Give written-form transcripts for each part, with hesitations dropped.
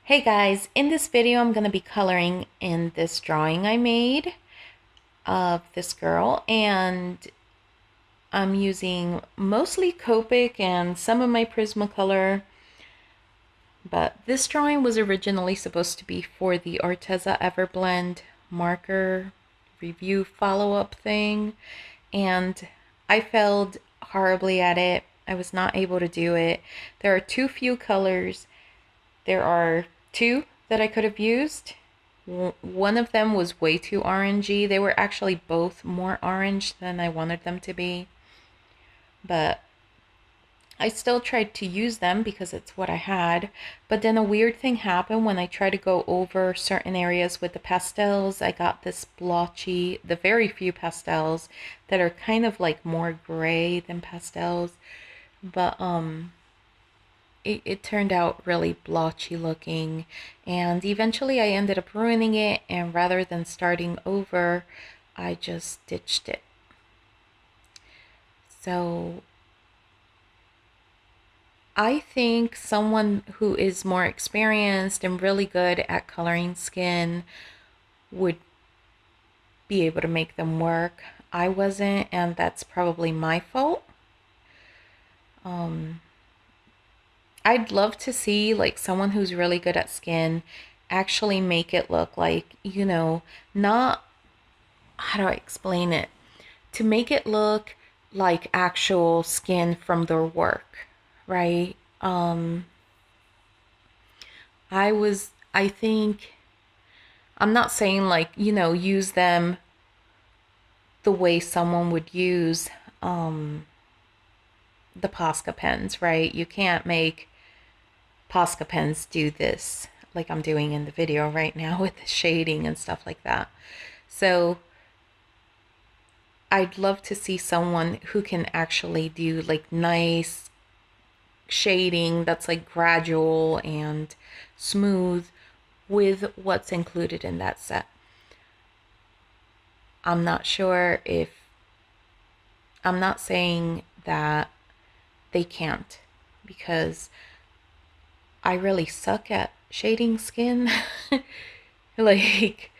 Hey guys, in this video I'm going to be coloring in this drawing I made of this girl, and I'm using mostly Copic and some of my Prismacolor, but this drawing was originally supposed to be for the Arteza Everblend marker review follow-up thing, and I failed horribly at it. I was not able to do it. There are too few colors. There are two that I could have used. One of them was way too orangey. They were actually both more orange than I wanted them to be. But I still tried to use them because it's what I had. But then a weird thing happened when I tried to go over certain areas with the pastels. I got this blotchy, the very few pastels that are kind of like more gray than pastels. But it turned out really blotchy looking, and eventually I ended up ruining it, and rather than starting over, I just ditched it. So I think someone who is more experienced and really good at coloring skin would be able to make them work. I wasn't, and that's probably my fault. I'd love to see like someone who's really good at skin actually make it look like, not, how do I explain it? To make it look like actual skin from their work, right? I think, I'm not saying like, use them the way someone would use the Posca pens, right? You can't make Posca pens do this like I'm doing in the video right now with the shading and stuff like that. So I'd love to see someone who can actually do like nice shading that's like gradual and smooth with what's included in that set. I'm not sure if, I'm not saying that they can't, because I really suck at shading skin. Like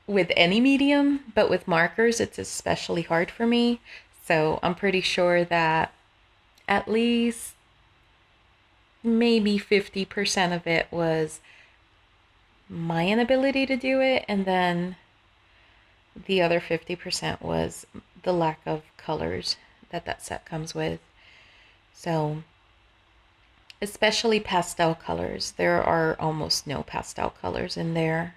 with any medium, but with markers it's especially hard for me. So I'm pretty sure that at least maybe 50% of it was my inability to do it, and then the other 50% was the lack of colors that set comes with. So especially pastel colors, there are almost no pastel colors in there,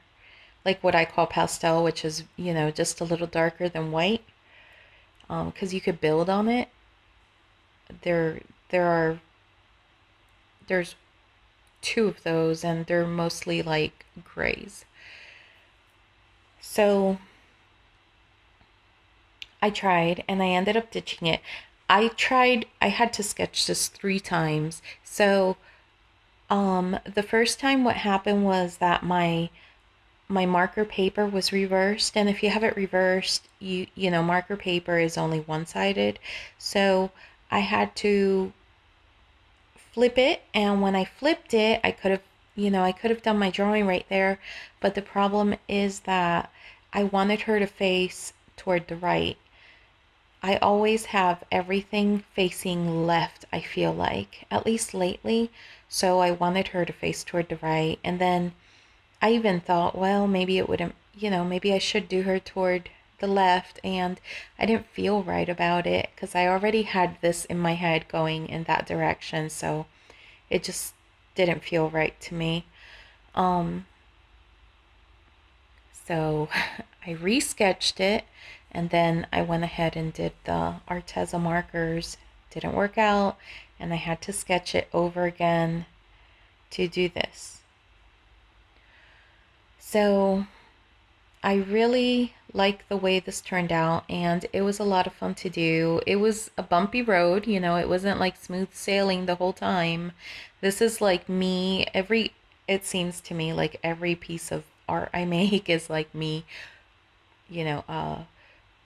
like what I call pastel, which is, just a little darker than white, because you could build on it. There are, there's two of those, and they're mostly like grays. So I tried, and I ended up ditching it. I had to sketch this 3 times. So the first time what happened was that my marker paper was reversed, and if you have it reversed, marker paper is only one-sided. So I had to flip it, and when I flipped it, I could have done my drawing right there, but the problem is that I wanted her to face toward the right. I always have everything facing left, I feel like, at least lately. So I wanted her to face toward the right. And then I even thought, well, maybe it wouldn't, maybe I should do her toward the left. And I didn't feel right about it because I already had this in my head going in that direction. So it just didn't feel right to me. So I resketched it, and then I went ahead and did the Arteza markers. Didn't work out, and I had to sketch it over again to do this. So I really like the way this turned out, and it was a lot of fun to do. It was a bumpy road, it wasn't like smooth sailing the whole time. This is like me, it seems to me like every piece of art I make is like me,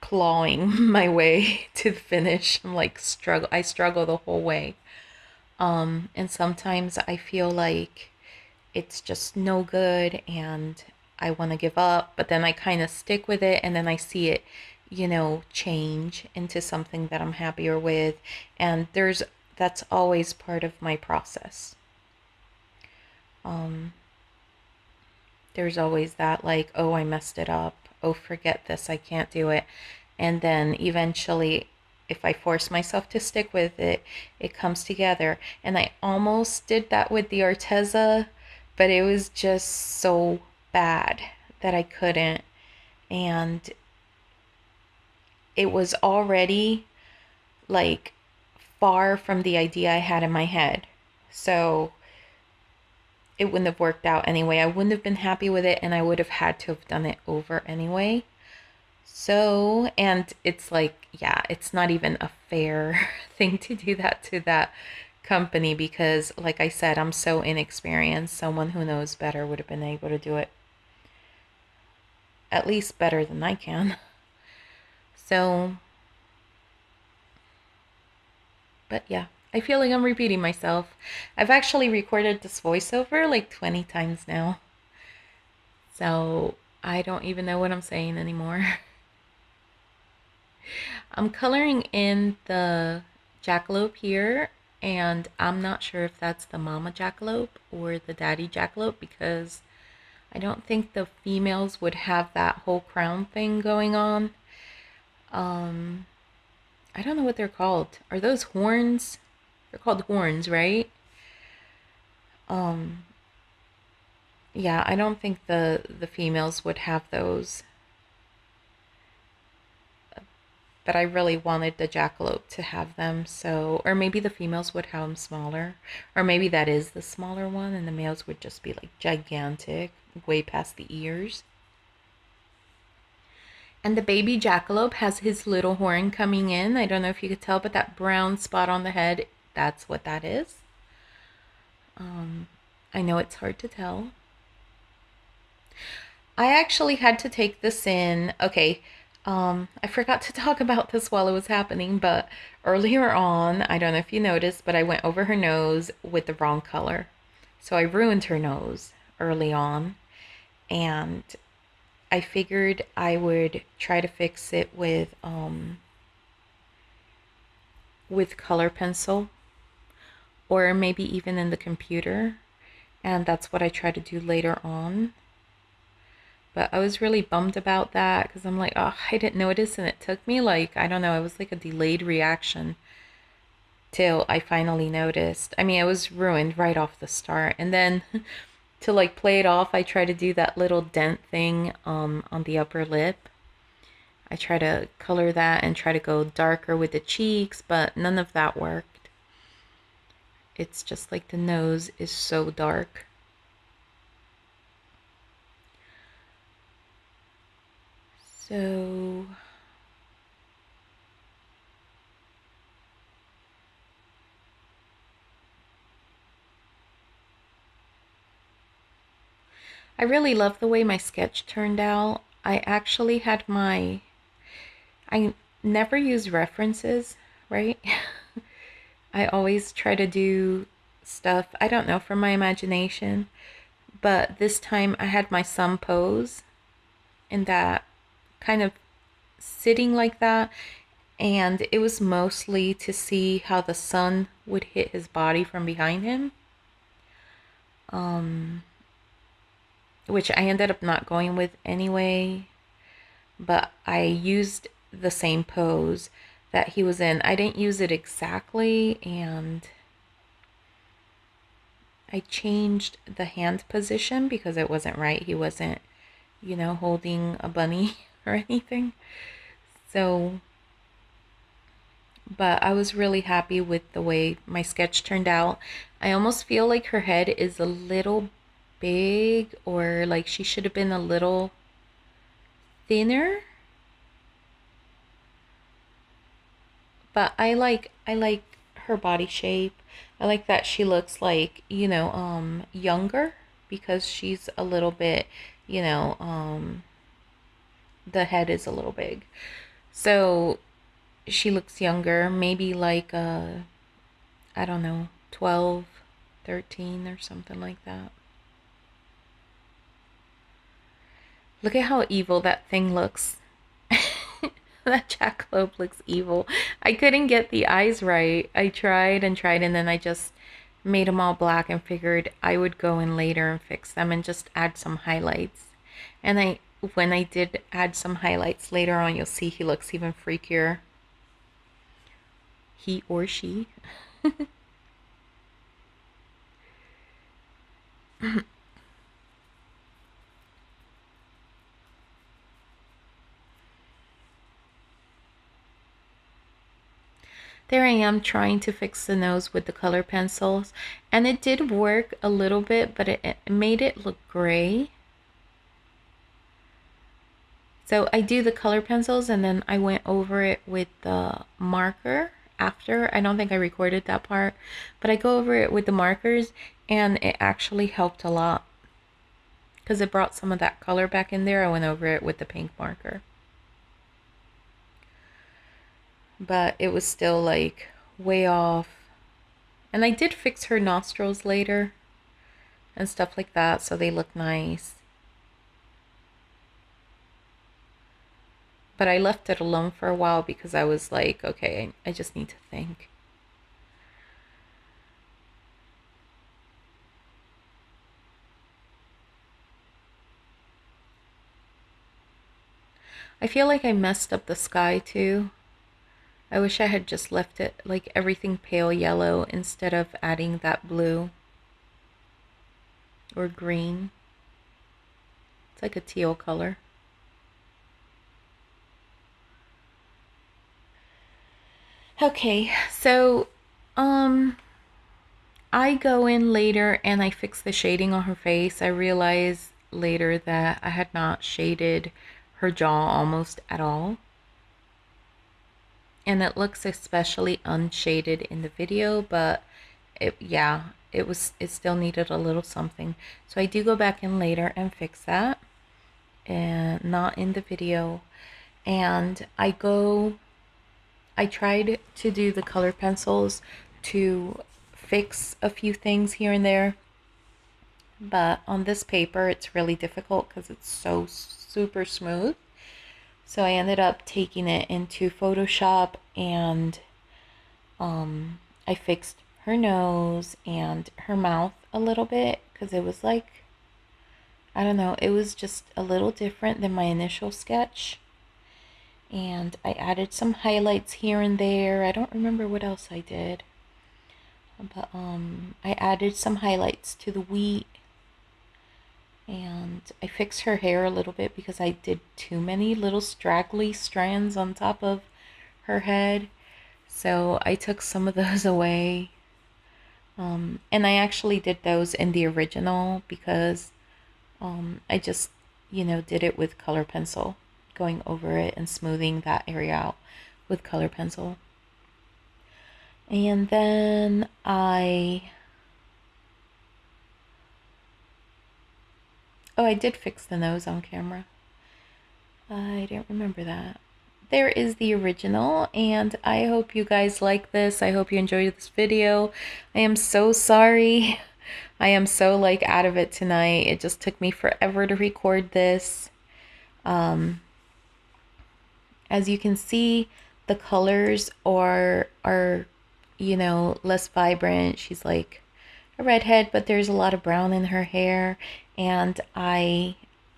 clawing my way to the finish. I'm like I struggle the whole way. And sometimes I feel like it's just no good and I want to give up, but then I kind of stick with it and then I see it, change into something that I'm happier with. And that's always part of my process. Um, there's always that, like, oh, I messed it up. Oh, forget this. I can't do it. And then eventually, if I force myself to stick with it, it comes together. And I almost did that with the Arteza, but it was just so bad that I couldn't. And it was already like far from the idea I had in my head. So it wouldn't have worked out anyway. I wouldn't have been happy with it, and I would have had to have done it over anyway. So, and it's like, yeah, it's not even a fair thing to do that to that company because, like I said, I'm so inexperienced. Someone who knows better would have been able to do it at least better than I can. So, but yeah, I feel like I'm repeating myself. I've actually recorded this voiceover like 20 times now. So, I don't even know what I'm saying anymore. I'm coloring in the jackalope here, and I'm not sure if that's the mama jackalope or the daddy jackalope because I don't think the females would have that whole crown thing going on. I don't know what they're called. Are those horns? They're called horns, right? Um, yeah, I don't think the females would have those. But I really wanted the jackalope to have them, so, or maybe the females would have them smaller, or maybe that is the smaller one and the males would just be like gigantic, way past the ears. And the baby jackalope has his little horn coming in. I don't know if you could tell, but that brown spot on the head, that's what that is. I know it's hard to tell. I actually had to take this in. Okay, I forgot to talk about this while it was happening, but earlier on, I don't know if you noticed, but I went over her nose with the wrong color. So I ruined her nose early on, and I figured I would try to fix it with color pencil or maybe even in the computer, and that's what I tried to do later on. But I was really bummed about that because I'm like, oh, I didn't notice, and it took me like, I don't know, it was like a delayed reaction till I finally noticed. I mean, it was ruined right off the start. And then to like play it off, I try to do that little dent thing on the upper lip. I try to color that and try to go darker with the cheeks, but none of that worked. It's just like the nose is so dark. So I really love the way my sketch turned out. I actually had I never use references, right? I always try to do stuff, I don't know, from my imagination. But this time I had my son pose in that kind of sitting like that. And it was mostly to see how the sun would hit his body from behind him. Which I ended up not going with anyway. But I used the same pose that he was in. I didn't use it exactly, and I changed the hand position because it wasn't right. He wasn't, holding a bunny or anything. So, but I was really happy with the way my sketch turned out. I almost feel like her head is a little big, or like she should have been a little thinner. But I like her body shape. I like that she looks like, younger because she's a little bit, the head is a little big. So she looks younger, maybe like I don't know, 12, 13 or something like that. Look at how evil that thing looks. That jackalope looks evil. I couldn't get the eyes right. I tried and tried, and then I just made them all black and figured I would go in later and fix them and just add some highlights. And when I did add some highlights later on, you'll see he looks even freakier. He or she. There I am trying to fix the nose with the color pencils, and it did work a little bit, but it made it look gray. So I do the color pencils and then I went over it with the marker after. I don't think I recorded that part, but I go over it with the markers and it actually helped a lot because it brought some of that color back in there. I went over it with the pink marker. But it was still like way off. And I did fix her nostrils later and stuff like that, so they look nice. But I left it alone for a while because I was like, okay, I just need to think. I feel like I messed up the sky too. I wish I had just left it like everything pale yellow instead of adding that blue or green. It's like a teal color. Okay, so I go in later and I fix the shading on her face. I realize later that I had not shaded her jaw almost at all. And it looks especially unshaded in the video, but it still needed a little something. So I do go back in later and fix that, and not in the video. And I tried to do the color pencils to fix a few things here and there, but on this paper it's really difficult because it's so super smooth. So I ended up taking it into Photoshop and I fixed her nose and her mouth a little bit because it was like, I don't know, it was just a little different than my initial sketch. And I added some highlights here and there. I don't remember what else I did. But I added some highlights to the wheat. And I fixed her hair a little bit because I did too many little straggly strands on top of her head. So I took some of those away. And I actually did those in the original because I just, did it with color pencil, going over it and smoothing that area out with color pencil. And then I did fix the nose on camera. I didn't remember that. There is the original, and I hope you guys like this. I hope you enjoyed this video. I am so sorry. I am so like out of it tonight. It just took me forever to record this. As you can see, the colors are less vibrant. She's like a redhead, but there's a lot of brown in her hair. And I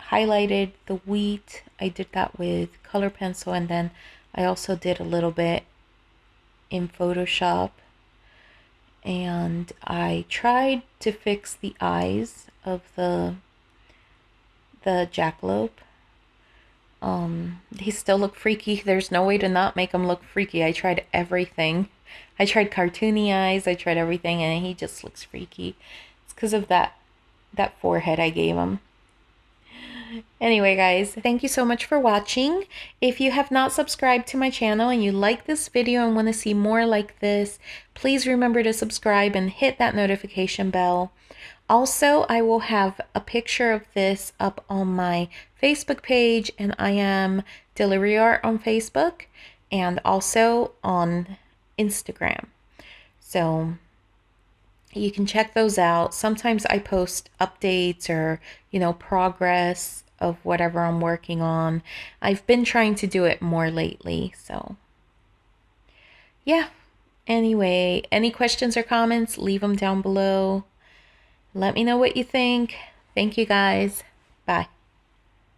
highlighted the wheat. I did that with color pencil, and then I also did a little bit in Photoshop. And I tried to fix the eyes of the jackalope. They still look freaky. There's no way to not make them look freaky. I tried everything. I tried cartoony eyes. I tried everything, and he just looks freaky. It's because of that forehead I gave him. Anyway, guys, thank you so much for watching. If you have not subscribed to my channel and you like this video and want to see more like this, please remember to subscribe and hit that notification bell. Also, I will have a picture of this up on my Facebook page, and I am Deliriart on Facebook and also on Instagram. So You can check those out. Sometimes I post updates or, progress of whatever I'm working on. I've been trying to do it more lately, so yeah. Anyway, any questions or comments, leave them down below. Let me know what you think. Thank you guys. Bye.